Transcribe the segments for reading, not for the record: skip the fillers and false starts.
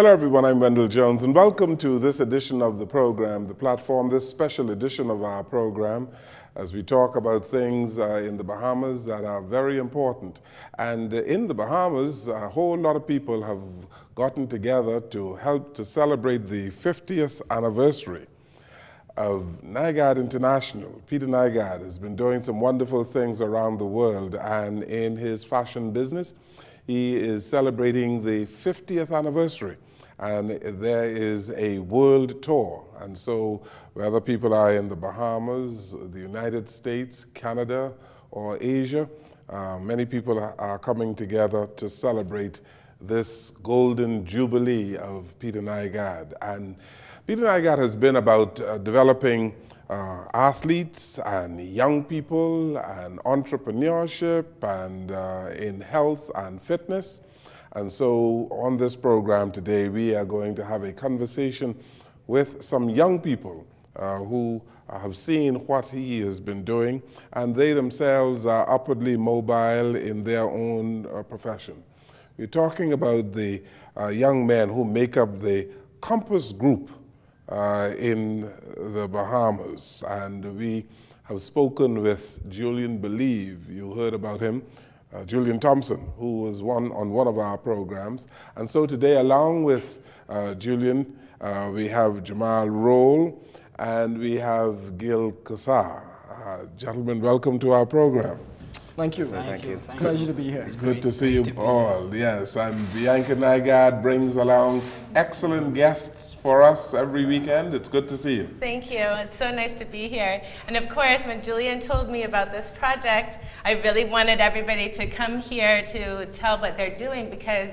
Hello everyone, I'm Wendell Jones and welcome to this edition of the program, The Platform, this special edition of our program as we talk about things in the Bahamas that are very important. And in the Bahamas, a whole lot of people have gotten together to help to celebrate the 50th anniversary of Nygard International. Peter Nygard has been doing some wonderful things around the world, and in his fashion business, he is celebrating the 50th anniversary, and there is a world tour. And so whether people are in the Bahamas, the United States, Canada, or Asia, many people are coming together to celebrate this golden jubilee of Peter Nygard. And Peter Nygard has been about developing athletes and young people and entrepreneurship and in health and fitness. And so on this program today, we are going to have a conversation with some young people who have seen what he has been doing, and they themselves are upwardly mobile in their own profession. We're talking about the young men who make up the Compass Group in the Bahamas, and we have spoken with Julian Believe. You heard about him, Julian Thompson, who was on one of our programs. And so today, along with Julian, we have Jamal Roll and we have Gil Kassar. Gentlemen, welcome to our program. Thank you. Thank you. Pleasure to be here. It's good to see you all, yes. And Bianca Nygard brings along excellent guests for us every weekend. It's good to see you. Thank you. It's so nice to be here. And of course, when Julian told me about this project, I really wanted everybody to come here to tell what they're doing, because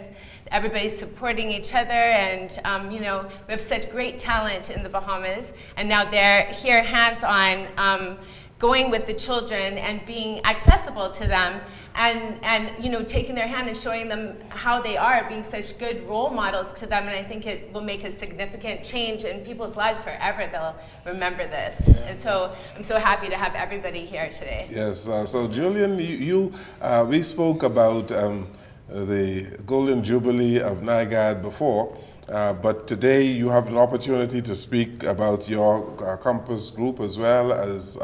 everybody's supporting each other, and you know, we have such great talent in the Bahamas, and now they're here hands-on, going with the children and being accessible to them, and you know, taking their hand and showing them how they are, being such good role models to them. And I think it will make a significant change in people's lives forever. They'll remember this. Yeah. And so I'm so happy to have everybody here today. Yes, so Julian, we spoke about the Golden Jubilee of Nygard before, but today you have an opportunity to speak about your Compass Group, as well as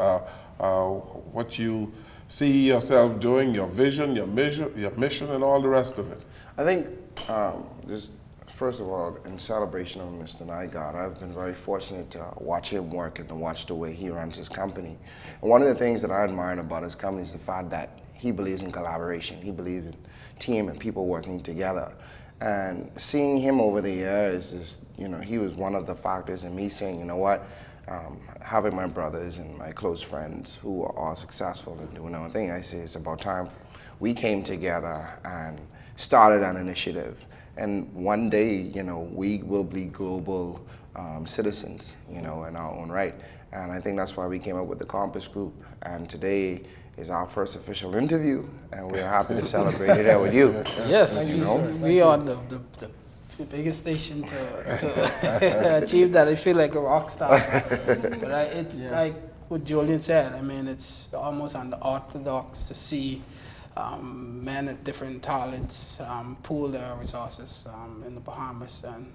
what you see yourself doing, your vision, your mission, and all the rest of it. I think, just first of all, in celebration of Mr. Nygard, I've been very fortunate to watch him work and to watch the way he runs his company. And one of the things that I admire about his company is the fact that he believes in collaboration. He believes in team and people working together. And seeing him over the years is, you know, he was one of the factors in me saying, you know what, having my brothers and my close friends who are all successful and doing their own thing, I say it's about time we came together and started an initiative. And one day, you know, we will be global citizens, you know, in our own right. And I think that's why we came up with the Compass Group. And today is our first official interview, and we're happy to celebrate it here with you. Yes, you know? We are the biggest station to achieve that. I feel like a rock star. But it's like what Julian said. I mean, it's almost unorthodox to see men of different talents pool their resources in the Bahamas, and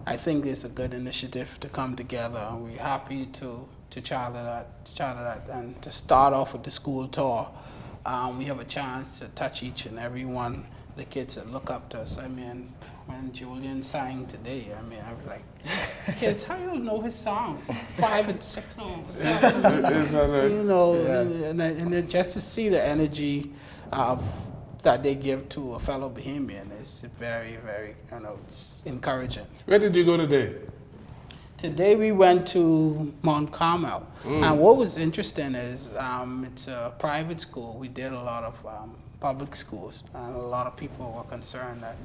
I think it's a good initiative to come together. We're happy to charter that, and to start off with the school tour. We have a chance to touch each and every one of the kids that look up to us. I mean, when Julian sang today, I mean, I was like, kids, how do you know his songs? 5 and 6, no, 7. You know, yeah. and then just to see the energy that they give to a fellow Bahamian is very, very, you know, it's encouraging. Where did you go today? Today we went to Mount Carmel, and what was interesting is it's a private school. We did a lot of public schools, and a lot of people were concerned that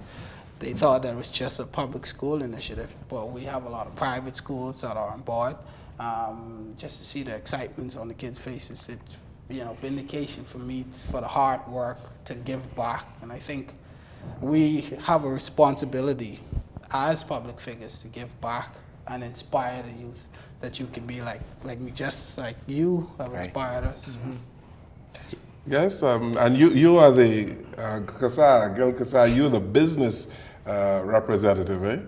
they thought that it was just a public school initiative, but we have a lot of private schools that are on board. Just to see the excitement on the kids' faces, it's, you know, vindication for me for the hard work to give back. And I think we have a responsibility as public figures to give back and inspire the youth, that you can be like me, just like you have inspired us. Mm-hmm. Yes, and you are the Gil Kassar, you're the business representative, eh?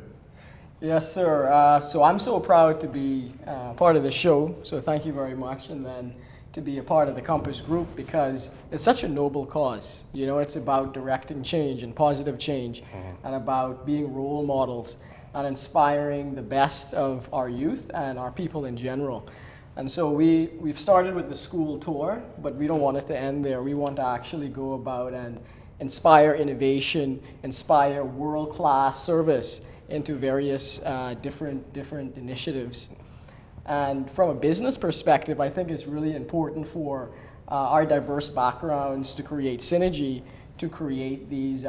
Yes, sir. So I'm so proud to be part of the show, so thank you very much. And then to be a part of the Compass Group because it's such a noble cause. You know, it's about directing change and positive change and about being role models and inspiring the best of our youth and our people in general. And so we've started with the school tour, but we don't want it to end there. We want to actually go about and inspire innovation, inspire world-class service into various different initiatives. And from a business perspective, I think it's really important for our diverse backgrounds to create synergy, to create these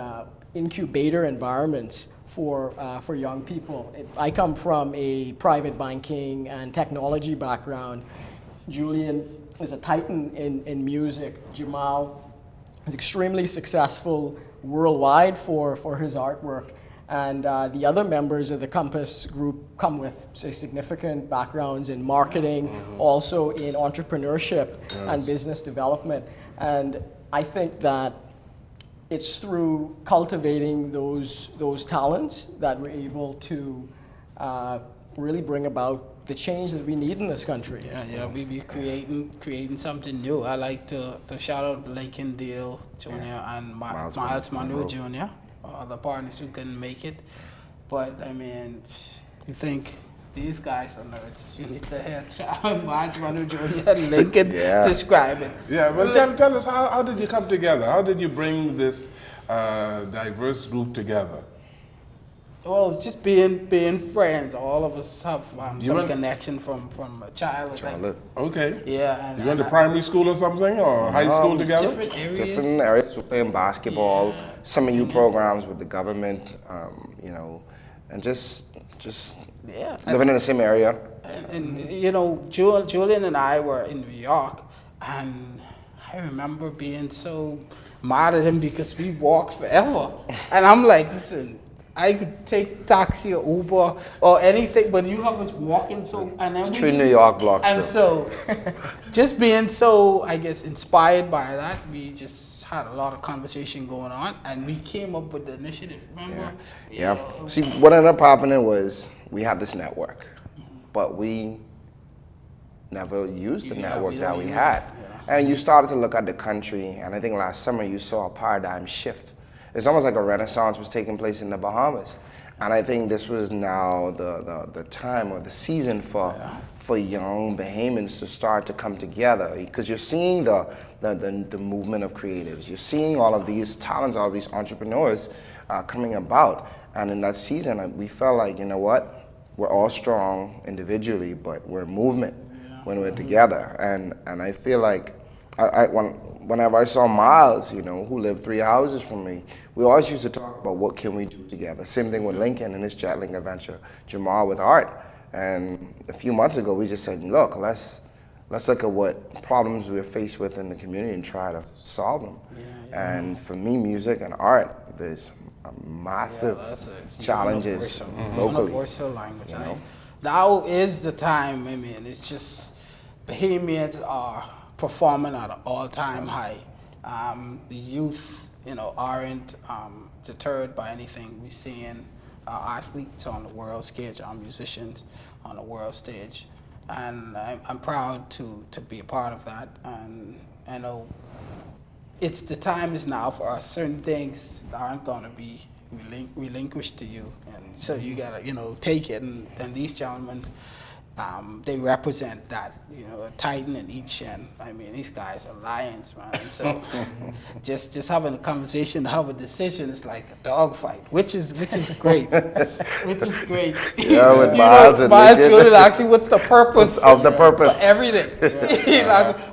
incubator environments for young people. I come from a private banking and technology background. Julian is a titan in music. Jamal is extremely successful worldwide for his artwork. And the other members of the Compass Group come with significant backgrounds in marketing, also in entrepreneurship and business development. And I think that it's through cultivating those talents that we're able to really bring about the change that we need in this country. Yeah, we be creating something new. I like to shout out Lincoln Deal Jr. and Miles Monroe Jr. Other partners who couldn't make it. But I mean, you think these guys are nerds. You need to hear Miles Monroe Jr. and Lincoln describe it. Yeah, well, tell us, how did you come together? How did you bring this diverse group together? Well, just being friends. All of us have some connection from a childhood. Like, okay. Yeah. And, you went to primary school or something, or high school together? Different areas. We playing basketball, summer youth programs with the government, you know, and just living in the same area. And you know, Julian and I were in New York, and I remember being so mad at him because we walked forever. And I'm like, listen, I could take taxi or Uber or anything, but you have us walking so, and then Street New York blocks. And so, just being so, I guess, inspired by that, we just had a lot of conversation going on, and we came up with the initiative. Remember? Yeah. See, what ended up happening was we had this network, but we never used the network that we had. And you started to look at the country, and I think last summer you saw a paradigm shift. It's almost like a renaissance was taking place in the Bahamas. And I think this was now the time or the season for young Bahamians to start to come together, because you're seeing the movement of creatives. You're seeing all of these talents, all of these entrepreneurs coming about. And in that season, we felt like, you know what, we're all strong individually, but we're a movement when we're together. And I feel like whenever I saw Miles, you know, who lived 3 houses from me, we always used to talk about what can we do together. Same thing with Lincoln and his Jetling adventure, Jamal with art. And a few months ago, we just said, look, let's look at what problems we're faced with in the community and try to solve them. And for me, music and art, there's massive challenges locally. Universal language. You know? Now is the time. I mean, it's just Bahamians are performing at an all-time high. The youth, you know, aren't deterred by anything. We're seeing athletes on the world stage, our musicians on the world stage, and I'm proud to be a part of that. And I know it's the time is now for us. Certain things aren't going to be relinquished to you, and so you gotta, you know, take it. And these gentlemen, they represent that, you know, a titan in each end. I mean, these guys are lions, man. And so just having a conversation to have a decision is like a dog fight, which is great. Which is great. Yeah, with Miles and Lincoln. Actually, what's the purpose of the purpose? For everything.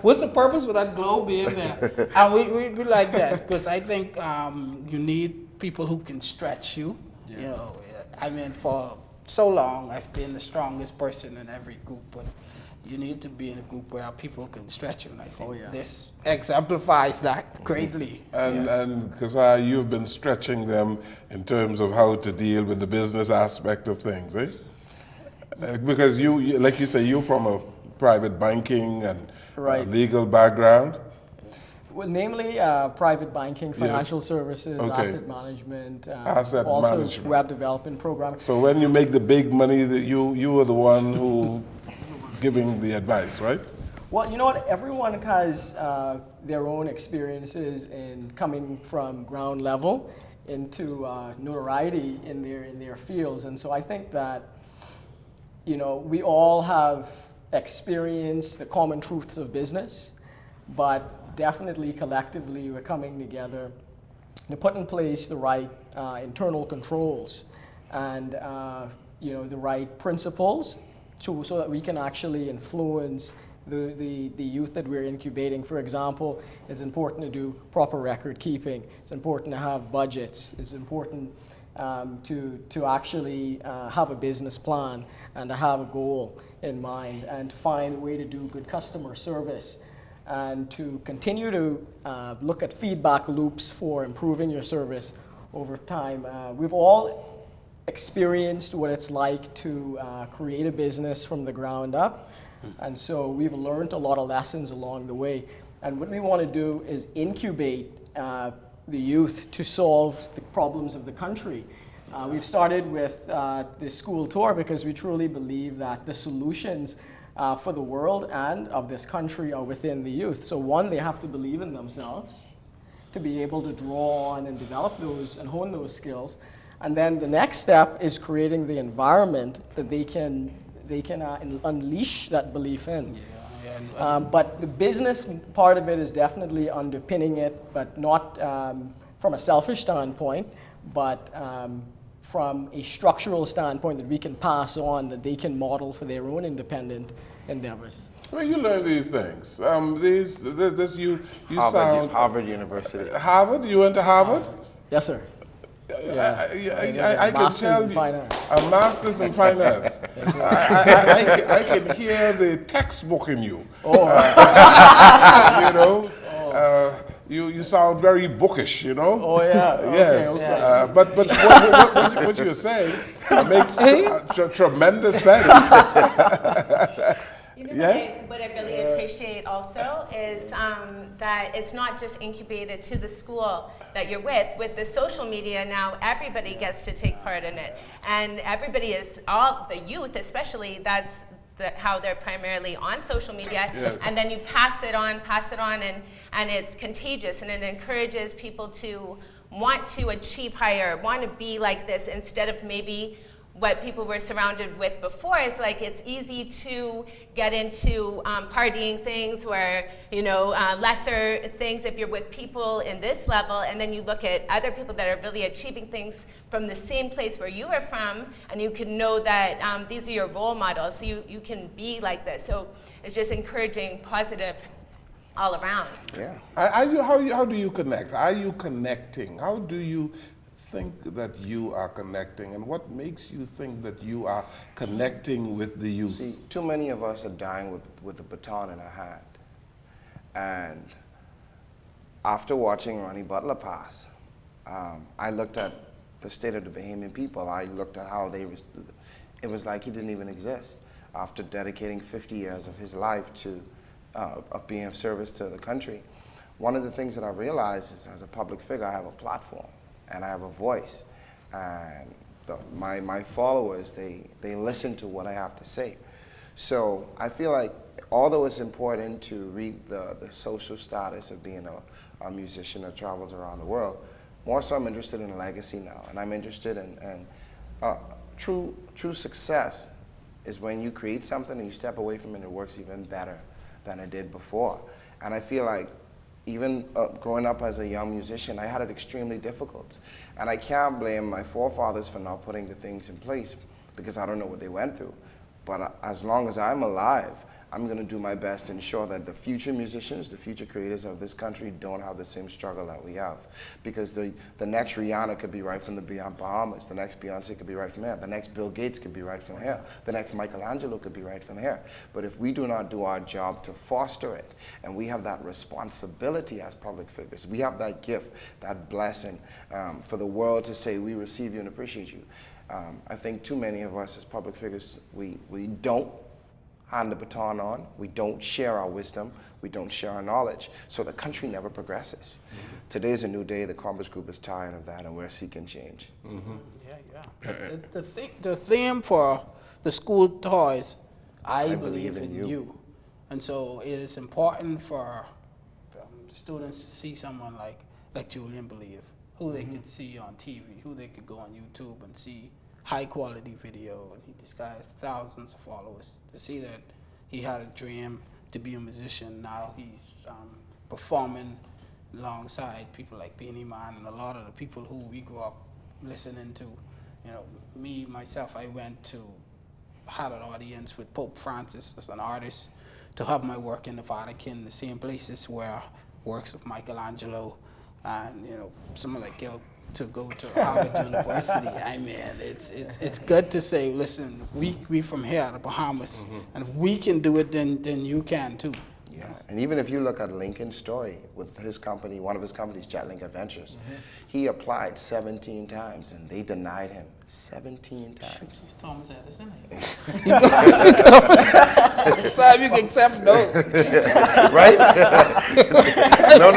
What's the purpose for that globe being there? And we like that, because I think you need people who can stretch you. You know, I mean, for so long, I've been the strongest person in every group, but you need to be in a group where people can stretch you, and I think this exemplifies that greatly. And because you've been stretching them in terms of how to deal with the business aspect of things, eh? Because you, like you say, you're from a private banking and legal background. Well, namely private banking, financial services, Okay. asset management, Asset also management. web development programming. So when you make the big money, that you are the one who giving the advice, right? Well, you know what? Everyone has their own experiences in coming from ground level into notoriety in their fields, and so I think that we all have experienced the common truths of business, but definitely collectively we're coming together to put in place the right internal controls and the right principles so that we can actually influence the youth that we're incubating. For example, it's important to do proper record keeping. It's important to have budgets. It's important to actually have a business plan and to have a goal in mind and to find a way to do good customer service and to continue to look at feedback loops for improving your service over time. We've all experienced what it's like to create a business from the ground up. And so we've learned a lot of lessons along the way. And what we want to do is incubate the youth to solve the problems of the country. We've started with the school tour because we truly believe that the solutions for the world and of this country are within the youth. So one, they have to believe in themselves to be able to draw on and develop those and hone those skills. And then the next step is creating the environment that they can unleash that belief in. But the business part of it is definitely underpinning it, but not from a selfish standpoint, but from a structural standpoint that we can pass on, that they can model for their own independent endeavors. Where you learn these things? You Harvard University. Harvard? You went to Harvard? Yes, sir. I can Masters tell in you, finance. a master's in finance. I can hear the textbook in you. Oh, You sound very bookish, oh yeah. Yes, Okay. but what you're saying makes tremendous sense. Yes? What I really appreciate also is that it's not just incubated to the school that you're with. With the social media now, everybody gets to take part in it. And everybody is, all the youth especially, that's how they're primarily on social media. Yes. And then you pass it on, and it's contagious, and it encourages people to want to achieve higher, want to be like this instead of maybe what people were surrounded with before. Is like it's easy to get into partying things where, lesser things if you're with people in this level, and then you look at other people that are really achieving things from the same place where you are from, and you can know that these are your role models, so you can be like this. So it's just encouraging positive all around. Yeah. How do you connect? Are you connecting? How do you think that you are connecting, and what makes you think that you are connecting with the youth? See, too many of us are dying with a baton in our hand. And after watching Ronnie Butler pass, I looked at the state of the Bahamian people. I looked at how it was like he didn't even exist after dedicating 50 years of his life to of being of service to the country. One of the things that I realized is, as a public figure, I have a platform and I have a voice, and my followers, they listen to what I have to say. So I feel like, although it's important to reap the social status of being a musician that travels around the world, more so I'm interested in legacy now, and I'm interested in true success is when you create something and you step away from it and it works even better than it did before. And I feel like even growing up as a young musician, I had it extremely difficult. And I can't blame my forefathers for not putting the things in place, because I don't know what they went through. But as long as I'm alive, I'm going to do my best to ensure that the future musicians, the future creators of this country don't have the same struggle that we have. Because the next Rihanna could be right from the Bahamas, the next Beyonce could be right from here, the next Bill Gates could be right from here, the next Michelangelo could be right from here. But if we do not do our job to foster it, and we have that responsibility as public figures, we have that gift, that blessing for the world to say, we receive you and appreciate you. I think too many of us as public figures, we don't hand the baton on, we don't share our wisdom, we don't share our knowledge, so the country never progresses. Today's a new day, the Compass Group is tired of that, and we're seeking change. The theme for the school toys, I believe in you. And so it is important for students to see someone like Julian Believe, who they could see on TV, who they could go on YouTube and see high quality video, and he disguised thousands of followers, to see that he had a dream to be a musician. Now he's performing alongside people like Beanie Man and a lot of the people who we grew up listening to. You know, myself, I had an audience with Pope Francis as an artist, to have my work in the Vatican, the same places where works of Michelangelo and, you know, someone like Gil, to go to Harvard University. I mean, it's good to say, listen, we from here, the Bahamas, and if we can do it, then you can too. Yeah, and even if you look at Lincoln's story with his company, one of his companies, Jetlink Adventures, he applied 17 times and they denied him 17 times. Thomas Edison. So you can accept no. Right? No.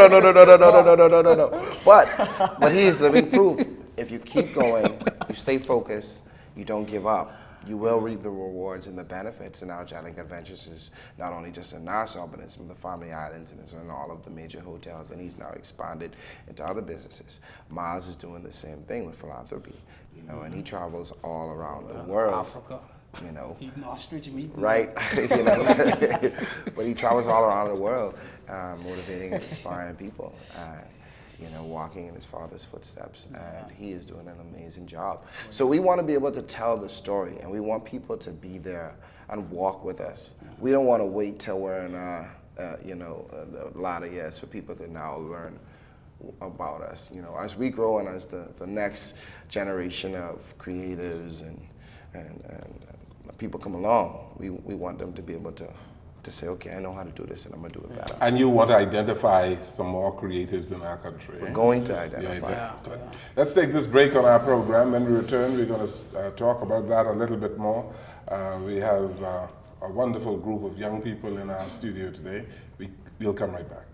But he is living proof. If you keep going, you stay focused, you don't give up, you will reap the rewards and the benefits. And now Jetlink Adventures is not only just in Nassau, but it's in the Family Islands and it's in all of the major hotels, and he's now expanded into other businesses. Miles is doing the same thing with philanthropy, you know, and he travels all around the world. Africa. You know, Eating ostrich meat. right? You know, but he travels all around the world, motivating and inspiring people. You know, walking in his father's footsteps, and he is doing an amazing job. So we want to be able to tell the story, and we want people to be there and walk with us. We don't want to wait till we're in, the latter years for people to now learn about us. You know, as we grow and as the next generation of creatives and people come along, we want them to be able to say, okay, I know how to do this and I'm going to do it better. And you want to identify some more creatives in our country. We're going to identify. Good. Let's take this break on our program. When we return, we're going to talk about that a little bit more. We have a wonderful group of young people in our studio today. We'll come right back.